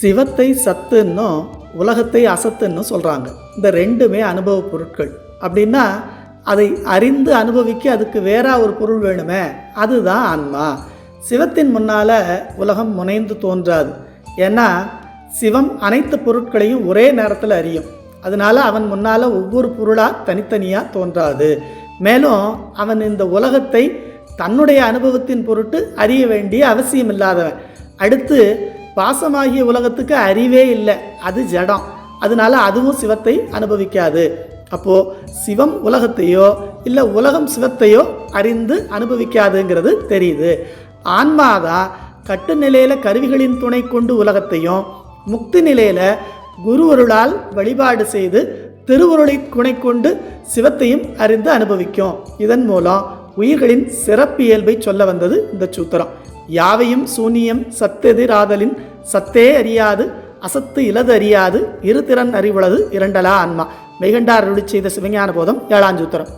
சிவத்தை சத்துன்னும் உலகத்தை அசத்துன்னு சொல்கிறாங்க. இந்த ரெண்டுமே அனுபவ பொருட்கள். அப்படின்னா அதை அறிந்து அனுபவிக்க அதுக்கு வேற ஒரு பொருள் வேணுமே, அதுதான் ஆன்மா. சிவத்தின் முன்னால் உலகம் முனைந்து தோன்றாது. ஏன்னா சிவம் அனைத்து பொருட்களையும் ஒரே நேரத்தில் அறியும். அதனால் அவன் முன்னால் ஒவ்வொரு பொருளாக தனித்தனியாக தோன்றாது. மேலும் அவன் இந்த உலகத்தை தன்னுடைய அனுபவத்தின் பொருட்டு அறிய வேண்டிய அவசியம் இல்லாதவன். அடுத்து பாசமாகிய உலகத்துக்கு அறிவே இல்லை, அது ஜடம். அதனால அதுவும் சிவத்தை அனுபவிக்காது. அப்போது சிவம் உலகத்தையோ இல்லை உலகம் சிவத்தையோ அறிந்து அனுபவிக்காதுங்கிறது தெரியுது. ஆன்மாதான் கட்டு நிலையில் கருவிகளின் துணை கொண்டு உலகத்தையும், முக்தி நிலையில் குருவருளால் வழிபாடு செய்து திருவருளை துணை கொண்டு சிவத்தையும் அறிந்து அனுபவிக்கும். இதன் மூலம் உயிர்களின் சிறப்பியல்பை சொல்ல வந்தது இந்த சூத்திரம். யாவையும் சூனியம் சத்தெதிராதலின் சத்தே அறியாது அசத்து இலது அறியாது இருதிறன் அறிவுளது இரண்டலா ஆன்மா. மெய்கண்டார் அருளி செய்த சிவஞான போதம் 7ஆம் சூத்திரம்.